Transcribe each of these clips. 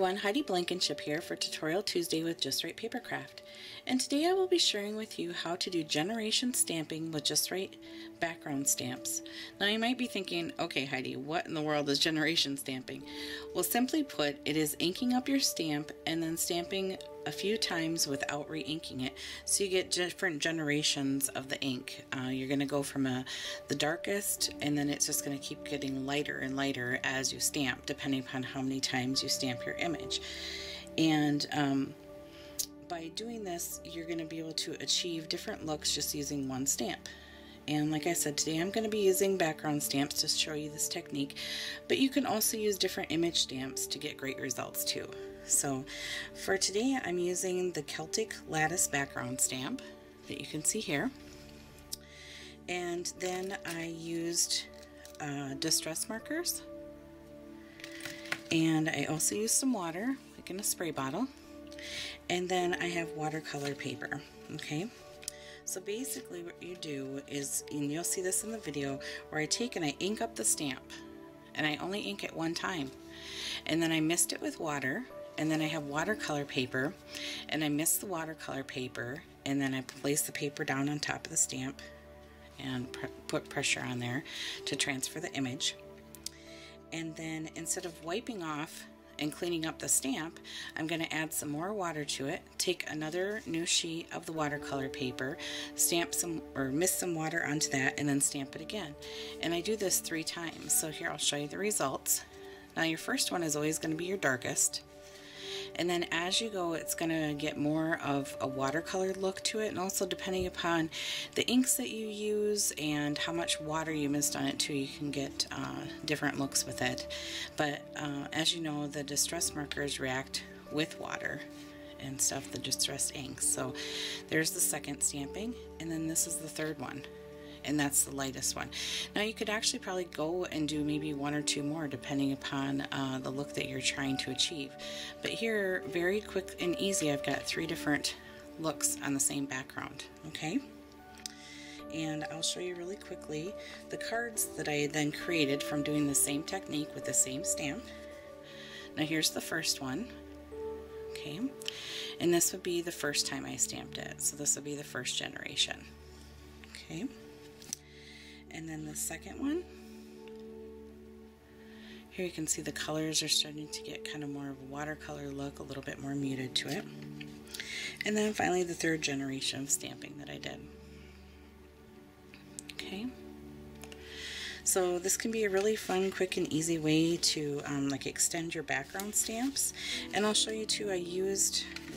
everyone, Heidi Blankenship here for Tutorial Tuesday with JustRite Papercraft. And today I will be sharing with you how to do generation stamping with JustRite background stamps. Now you might be thinking, okay Heidi, what in the world is generation stamping? Well, simply put, it is inking up your stamp and then stamping a few times without re-inking it, so you get different generations of the ink. You're going to go from the darkest, and then it's just going to keep getting lighter and lighter as you stamp, depending upon how many times you stamp your image. And by doing this, you're going to be able to achieve different looks just using one stamp. And like I said, today I'm going to be using background stamps to show you this technique, but you can also use different image stamps to get great results too. So for today I'm using the Celtic Lattice background stamp that you can see here, and then I used distress markers, and I also used some water like in a spray bottle, and then I have watercolor paper. Okay, so basically what you do is, and you'll see this in the video, where I take and I ink up the stamp, and I only ink it one time, and then I mist it with water, and then I have watercolor paper, and I mist the watercolor paper, and then I place the paper down on top of the stamp and put pressure on there to transfer the image. And then instead of wiping off and cleaning up the stamp, I'm going to add some more water to it, take another new sheet of the watercolor paper, stamp some or mist some water onto that, and then stamp it again. And I do this 3 times. So here I'll show you the results. Now your first one is always going to be your darkest, and then as you go it's going to get more of a watercolor look to it, and also depending upon the inks that you use and how much water you mist on it too, you can get different looks with it. But as you know, the distress markers react with water and stuff, the distressed inks. So there's the second stamping, and then this is the third one, and that's the lightest one. Now you could actually probably go and do maybe 1 or 2 more depending upon the look that you're trying to achieve. But here, very quick and easy, I've got 3 different looks on the same background. Okay, and I'll show you really quickly the cards that I then created from doing the same technique with the same stamp. Now here's the first one. Okay, and this would be the first time I stamped it, so this would be the first generation. Okay, and then the second one, here you can see the colors are starting to get kind of more of a watercolor look, a little bit more muted to it. And then finally the third generation of stamping that I did. Okay, so this can be a really fun, quick, and easy way to like extend your background stamps. And I'll show you too, let me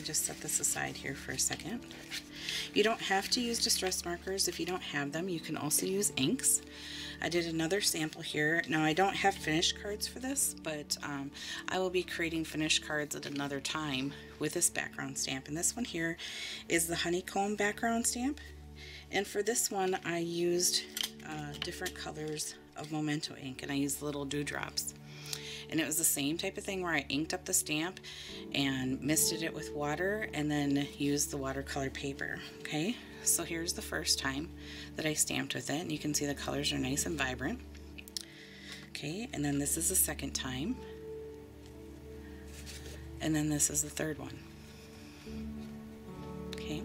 just set this aside here for a second. You don't have to use distress markers if you don't have them. You can also use inks. I did another sample here. Now I don't have finished cards for this, but I will be creating finished cards at another time with this background stamp. And this one here is the honeycomb background stamp. And for this one I used different colors of Memento ink, and I used little dewdrops. And it was the same type of thing where I inked up the stamp and misted it with water and then used the watercolor paper. Okay, so here's the first time that I stamped with it, and you can see the colors are nice and vibrant. Okay, and then this is the second time, and then this is the third one. Okay,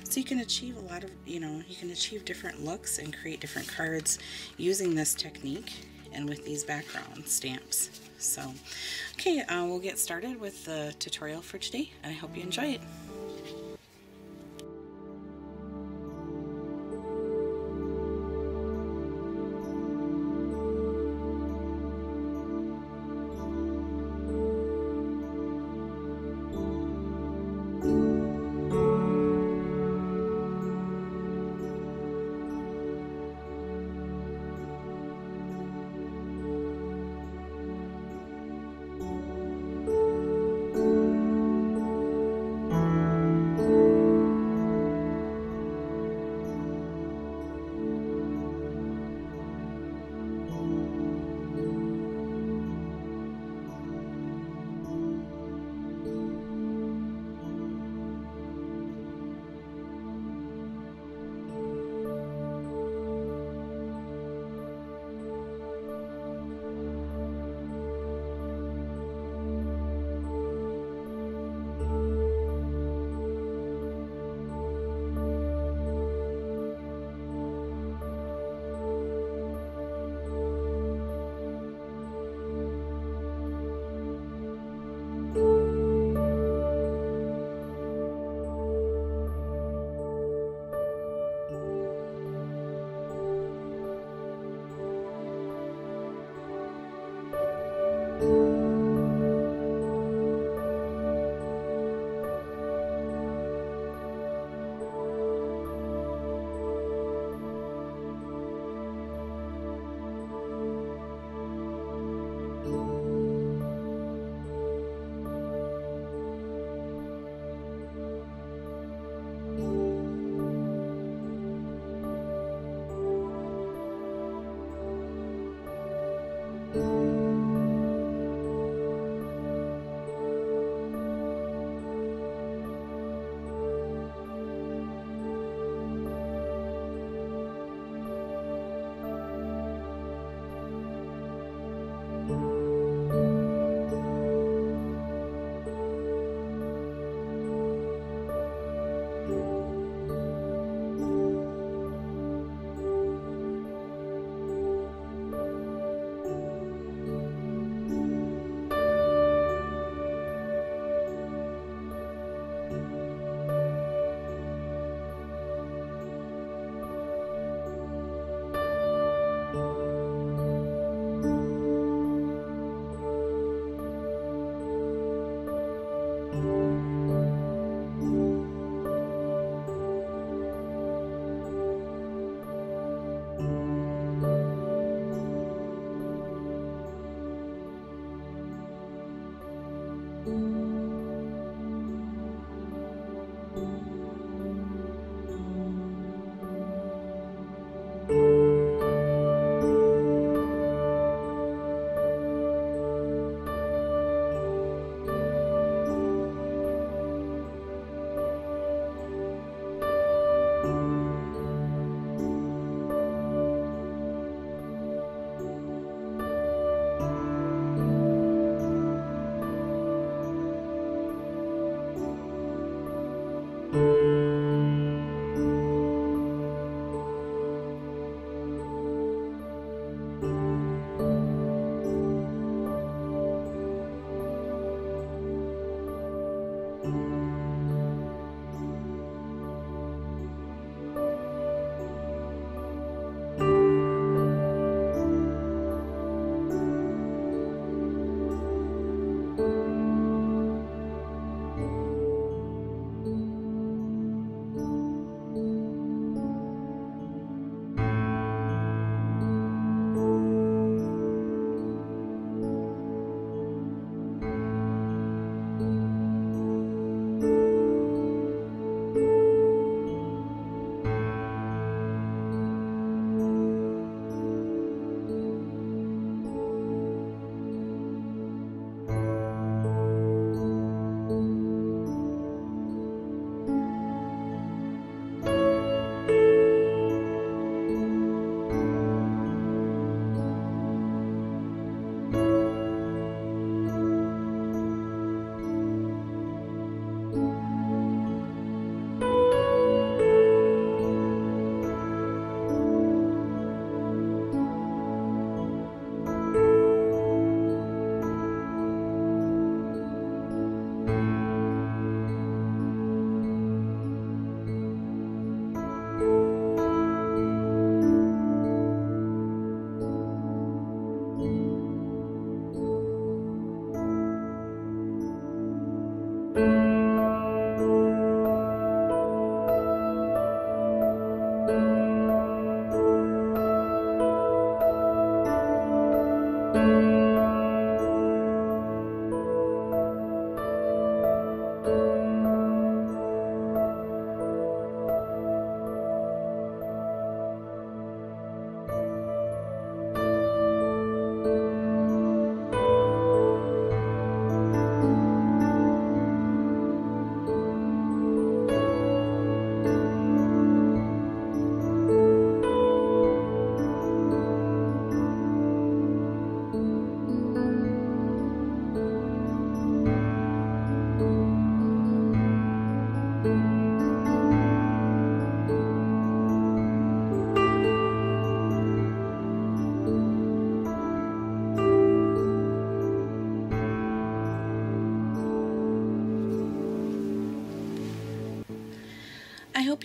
so you can achieve a lot of, you can achieve different looks and create different cards using this technique and with these background stamps. So, okay, we'll get started with the tutorial for today, and I hope you enjoy it.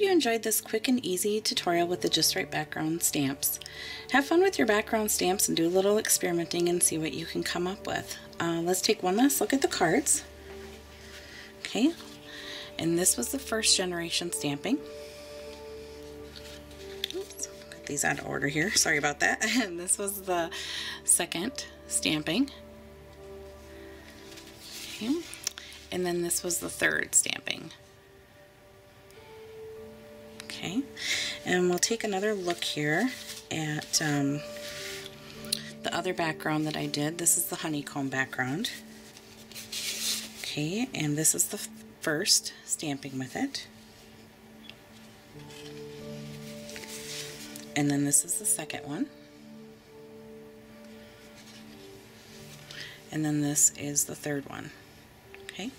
hope you enjoyed this quick and easy tutorial with the JustRite background stamps. Have fun with your background stamps and do a little experimenting and see what you can come up with. Let's take one last look at the cards. Okay, and this was the first generation stamping. Oops, got these out of order here, sorry about that. And this was the second stamping. Okay. And then this was the third stamping. Okay, and we'll take another look here at the other background that I did. This is the honeycomb background. Okay, and this is the first stamping with it. And then this is the second one. And then this is the third one. Okay.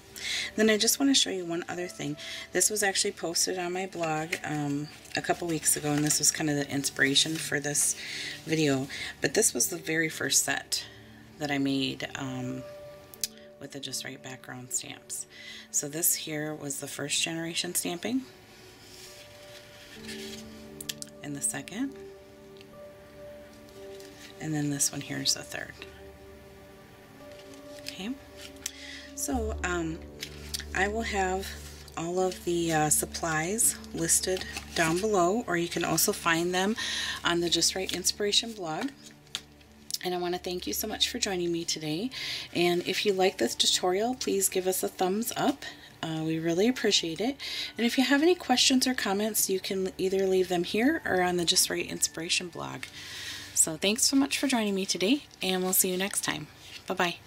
Then I just want to show you one other thing. This was actually posted on my blog a couple weeks ago, and this was kind of the inspiration for this video. But this was the very first set that I made with the JustRite background stamps. So this here was the first generation stamping, and the second, and then this one here is the third. Okay. So I will have all of the supplies listed down below, or you can also find them on the JustRite Inspiration blog. And I want to thank you so much for joining me today. And if you like this tutorial, please give us a thumbs up. We really appreciate it. And if you have any questions or comments, you can either leave them here or on the JustRite Inspiration blog. So thanks so much for joining me today, and we'll see you next time. Bye-bye.